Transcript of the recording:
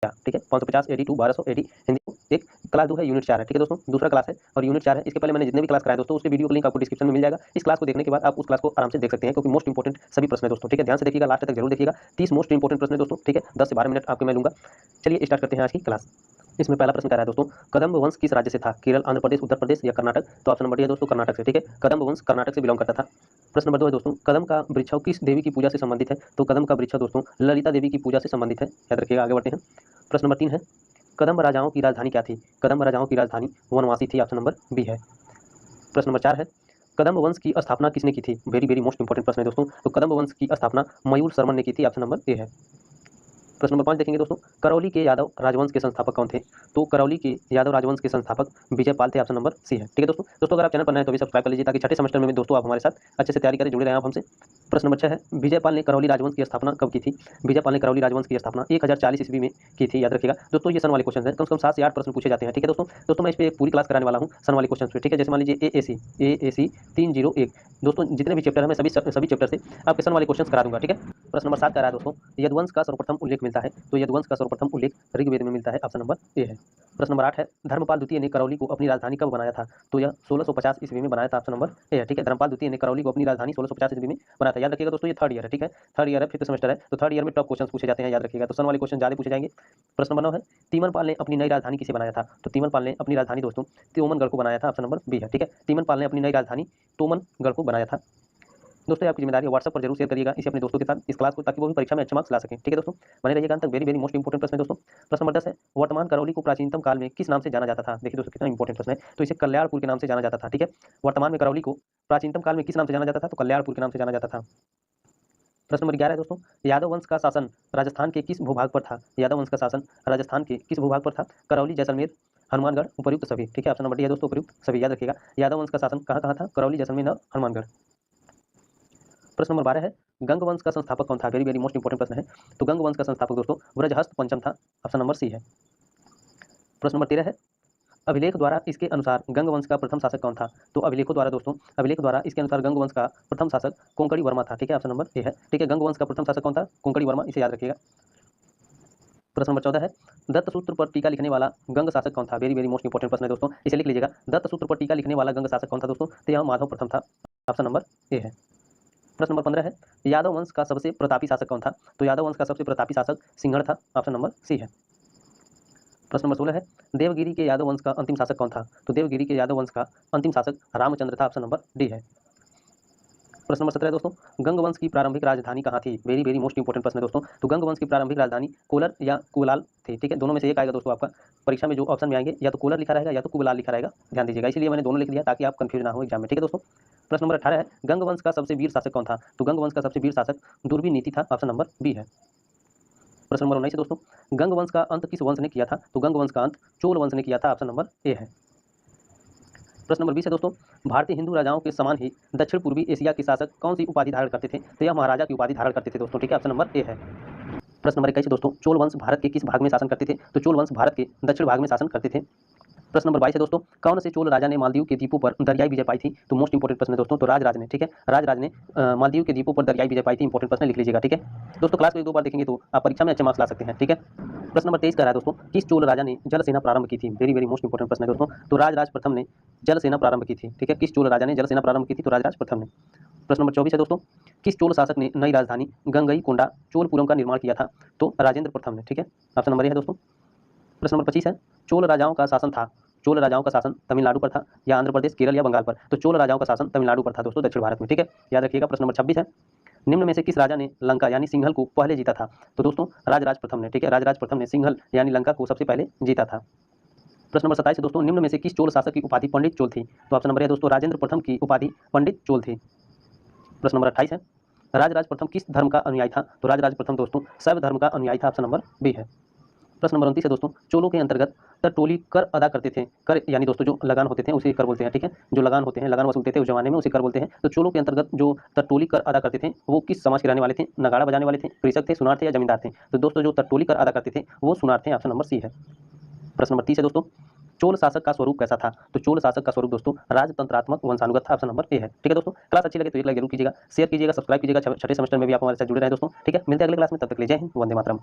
ठीक है 550 82 1200 80 हिंदी एक क्लास 2 है यूनिट 4 है। ठीक है दोस्तों, दूसरा क्लास है और यूनिट 4 है। इसके पहले मैंने जितने भी क्लास कराए दोस्तों उसके वीडियो का लिंक आपको डिस्क्रिप्शन में मिल जाएगा। इस क्लास को देखने के बाद आप उस क्लास को आराम से देख सकते हैं क्योंकि मोस्ट इंपोर्टेंट सभी प्रश्न है दोस्तों। ठीक है, ध्यान से देखिएगा, लास्ट तक जरूर देखिएगा। 30 मोस्ट इंपोर्टेंट प्रश्न है दोस्तों। ठीक है, 10 से 12 मिनट आपके मैं लूंगा। चलिए स्टार्ट करते हैं आज की क्लास। इसमें पहला प्रश्न कह रहा है दोस्तों, कदम्ब वंश किस राज्य से था? केरल, आंध्र प्रदेश, उत्तर प्रदेश या कर्नाटक? तो ऑप्शन नंबर डी है दोस्तों कर्नाटक से। ठीक है, कदम्ब वंश कर्नाटक से बिलोंग करता था। प्रश्न नंबर 2 है दोस्तों, कदम का वृक्ष किस देवी की पूजा से संबंधित है? तो कदम का वृक्ष दोस्तों ललिता देवी की पूजा से संबंधित है, याद रखिएगा। आगे बढ़ते हैं। प्रश्न नंबर 3 है, कदम्ब राजाओं की राजधानी क्या थी? कदम्ब राजाओं की राजधानी वनवासी थी, ऑप्शन नंबर बी है। प्रश्न नंबर 4 है, कदम्ब वंश की स्थापना किसने की थी? वेरी वेरी मोस्ट इंपोर्टेंट प्रश्न है दोस्तों। तो कदम्ब वंश की स्थापना मयूर शर्मन ने की थी, ऑप्शन नंबर ए है। प्रश्न नंबर 5 देखेंगे दोस्तों, करौली के यादव राजवंश के संस्थापक कौन थे? तो करौली के यादव राजवंश के संस्थापक विजयपाल थे, ऑप्शन नंबर सी है। ठीक है दोस्तों, अगर आप चैनल पर नए हैं तो भी सब्सक्राइब कर लीजिए ताकि छठे सेमेस्टर में भी दोस्तों आप हमारे साथ अच्छे से तैयारी करें, जुड़े रहें आप हमसे। प्रश्न नंबर 6 है, विजयपाल ने करौली राजवंश की स्थापना कब की थी? विजयपाल ने करौली राजवंश की स्थापना 1040 ईस्वी में की थी, याद रखिएगा दोस्तों। ये सन वाले क्वेश्चन है, कम से कम 7 से 8 प्रश्न पूछे जाते हैं। ठीक है दोस्तों मैं इस पर एक पूरी क्लास कराने वाला हूँ सन वाले क्वेश्चन पे। ठीक है, जैसे मान लीजिए AAC 301 दोस्तों, जितने भी चैप्टर है मैं सभी चैप्टर से आपके सन वाले क्वेश्चन करा दूंगा। ठीक है, प्रश्न नंबर 7 कह रहा है दोस्तों, यदुवंश का सर्वप्रथम उल्लेख मिलता है? तो यदुवंश का सर्वप्रथम उल्लेख ऋग्वेद में मिलता है, ऑप्शन नंबर ए है। प्रश्न नंबर 8 है, धर्मपाल द्वितीय ने करौली को अपनी राजधानी कब बनाया था? तो यह 1650 ईस्वी में बनाया था, ऑप्शन नंबर ए है। ठीक है, धर्मपाल द्वितीय ने करौली को अपनी राजधानी 1650 ईस्वी में बनाया था, याद रखिएगा दोस्तों। ये थर्ड ईयर है। ठीक है, थर्ड ईयर है, फिफ्थ सेमेस्टर है, तो थर्ड ईयर में टॉप क्वेश्चन पूछे जाते हैं, याद रखिएगा। तो सन वाले क्वेश्चन ज्यादा पूछे जाएंगे। प्रश्न नंबर 9 है, तीमनपाल ने अपनी नई राजधानी किसे बनाया था? तो तीमनपाल ने अपनी राजधानी दोस्तों त्योमनगढ़ को बनाया था, ऑप्शन नंबर बी है। ठीक है, तीमनपाल ने अपनी नई राजधानी तोमनगढ़ को बनाया था। दोस्तों ये आपकी जिम्मेदारी है, व्हाट्सएप पर जरूर शेयर करिएगा इसे अपने दोस्तों के साथ इस क्लास को, ताकि वो भी परीक्षा में अच्छे मार्क्स ला सकें। ठीक है दोस्तों, बने रहिएगा अंत तक। वेरी वेरी मोस्ट इंपोर्टेंट प्रश्न है दोस्तों। प्रश्न नंबर 10 है, वर्तमान करौली को प्राचीनतम काल में किस नाम से जाना जाता था? देखिए दोस्तों कितना इंपॉर्टेंट प्रश्न है। तो इसे कल्याणपुर के नाम से जाना जाता था। ठीक है, वर्तमान में करौली को प्राचीनतम काल में किस नाम से जाना जाता था? तो कल्याणपुर के नाम से जाना जाता था। प्रश्न नंबर 11 है दोस्तों, यादव वंश का शासन राजस्थान के किस भूभाग पर था? यादव वंश का शासन राजस्थान के किस भूभाग पर था? करौली, जैसलमेर, हनुमानगढ़, उपर्युक्त सभी। ठीक है, ऑप्शन नंबर डी है दोस्तों उपयुक्त सभी, याद रखिएगा। यादव वंश का शासन कहाँ कहाँ था? करौली, जैसलमेर और हनुमानगढ़। प्रश्न नंबर 12 है, गंग वंश का संस्थापक कौन था? वेरी वेरी मोस्ट इंपोर्टेंट प्रश्न है। तो गंग वंश का संस्थापक दोस्तों व्रजहस्त पंचम था, ऑप्शन नंबर सी है। प्रश्न नंबर 13 है, अभिलेख द्वारा इसके अनुसार गंग वंश का प्रथम शासक कौन था? तो अभिलेखों द्वारा दोस्तों, अभिलेख द्वारा इसके अनुसार गंग वंश का प्रथम शासक कोंकणी वर्मा था। ठीक है, ऑप्शन नंबर ए है। ठीक है, गंग वंश का प्रथम शासक कौन था? कोंकणी वर्मा, इसे याद रखिएगा। प्रश्न नंबर 14 है, दत्त सूत्र पर टीका लिखने वाला गंग शासक कौन था? वेरी वेरी मोस्ट इंपोर्टेंट प्रश्न है दोस्तों, इसे लिख लीजिएगा। दत्त सूत्र पर टीका लिखने वाला गंग शासक कौन था दोस्तों? तो यह माधव प्रथम था, ऑप्शन नंबर ए है। प्रश्न नंबर 15 है, यादव वंश का सबसे प्रतापी शासक कौन था? तो यादव वंश का सबसे प्रतापी शासक सिंहड़ था, ऑप्शन नंबर सी है। प्रश्न नंबर 16 है, देवगिरी के यादव वंश का अंतिम शासक कौन था? तो देवगिरी के यादव वंश का अंतिम शासक रामचंद्र था, ऑप्शन नंबर डी है। प्रश्न नंबर 17 है दोस्तों, गंग वंश की प्रारंभिक राजधानी कहाँ थी? वेरी वेरी मोस्ट इंपोर्टेंट प्रश्न है दोस्तों। तो गंग वंश की प्रारंभिक राजधानी कोलर या कुलाल थी। ठीक है, दोनों में से एक आएगा दोस्तों आपका परीक्षा में, जो ऑप्शन में आएंगे या तो कोलर लिखा रहेगा या तो कुलाल लिखा रहेगा, ध्यान दीजिएगा। इसलिए मैंने दोनों लिख दिया ताकि आप कंफ्यूज ना हो एग्जाम में। ठीक है दोस्तों, प्रश्न नंबर 18 है, गंग वंश का सबसे वीर शासक कौन था? तो गंग वंश का सबसे वीर शासक दुर्विनीति था, ऑप्शन नंबर बी है। प्रश्न नंबर 19 है दोस्तों, गंग वंश का अंत किस वंश ने किया था? तो गंग वंश का अंत चोल वंश ने किया था, ऑप्शन नंबर ए है। प्रश्न नंबर 20 है दोस्तों, भारतीय हिंदू राजाओं के समान ही दक्षिण पूर्वी एशिया के शासक कौन सी उपाधि धारण करते थे? तो यह महाराजा की उपाधि धारण करते थे दोस्तों। ठीक है, ऑप्शन नंबर ए है। प्रश्न नंबर 21 है दोस्तों, चोल वंश भारत के किस भाग में शासन करते थे? तो चोल वंश भारत के दक्षिण भाग में शासन करते थे। प्रश्न नंबर 22 है दोस्तों, कौन से चोल राजा ने मालदीव के द्वीपों पर दरियाई विजय पाई थी? तो मोस्ट इंपोर्टेंट प्रश्न है दोस्तों, तो राजराज ने। ठीक है, राजराज ने मालदीव के द्वीपों पर दरियाई विजय पाई थी। इंपोर्टेंट प्रश्न लिख लीजिएगा। ठीक है दोस्तों, क्लास को एक दो बार देखेंगे तो आप परीक्षा में अच्छे मार्क्स ला सकते हैं। ठीक है, प्रश्न नंबर 23 कह रहा है दोस्तों, किस चोल राजा ने जल सेना प्रारंभ की थी? वेरी वेरी मोस्ट इंपोर्टेंट प्रश्न है दोस्तों। तो राजराज प्रथम ने जल सेना प्रारंभ की थी। ठीक है, किस चोल राजा ने जल सेना प्रारंभ की थी? तो राजराज प्रथम ने। प्रश्न नंबर 24 है दोस्तों, किस चोल शासक ने नई राजधानी गंगईकोंडा चोलपुरम का निर्माण किया था? तो राजेंद्र प्रथम ने। ठीक है, ऑप्शन नंबर ए है दोस्तों। प्रश्न नंबर 25 है, चोल राजाओं का शासन था, चोल राजाओं का शासन तमिलनाडु पर था या आंध्र प्रदेश, केरल या बंगाल पर? तो चोल राजाओं का शासन तमिलनाडु पर था दोस्तों, दक्षिण भारत में। ठीक है, याद रखिएगा। प्रश्न नंबर 26 है, निम्न में से किस राजा ने लंका यानी सिंघल को पहले जीता था? तो दोस्तों राजराज प्रथम ने। ठीक है, राजराज प्रथम ने सिंघल यानी लंका को सबसे पहले जीता था। प्रश्न नंबर 27 है दोस्तों, निम्न में से किस चोल शासक की उपाधि पंडित चोल थी? तो ऑप्शन नंबर है दोस्तों, राजेंद्र प्रथम की उपाधि पंडित चोल थी। प्रश्न नंबर 28 है, राजराज प्रथम किस धर्म का अनुयायी था? तो राजराज प्रथम दोस्तों शैव धर्म का अनुयायी था, ऑप्शन नंबर बी है। प्रश्न नंबर 29 है दोस्तों, चोलों के अंतर्गत तरटोली कर अदा करते थे, कर यानी दोस्तों जो लगान होते थे उसे कर बोलते हैं। ठीक है, जो लगान होते हैं, लगान वसूलते थे उस जमाने में, उसे कर बोलते हैं। तो चोलों के अंतर्गत जो तरटोली कर अदा करते थे वो किस समाज के रहने वाले थे? नगाड़ा बजाने वाले थे, कृषक थे, सुनार थे या जमींदार थे? तो दोस्तों जो तरटोली कर अदा करते थे वो सुनार थे, ऑप्शन नंबर सी है। प्रश्न नंबर 30 है दोस्तों, चोल शासक का स्वरूप कैसा था? तो चोल शासक का स्वरूप दोस्तों राजतंत्रात्मक वंशानुगत था, ऑप्शन नंबर ए है। ठीक है दोस्तों, क्लास अच्छी लगे तो एक लाइक जरूर कीजिएगा, शेयर कीजिएगा, सब्सक्राइब कीजिएगा। छठे सेमेस्टर में भी आप हमारे साथ जुड़े रहे दोस्तों। ठीक है, मिलते हैं अगले क्लास में, तब तक ले जय हिंद, वंदे मातरम।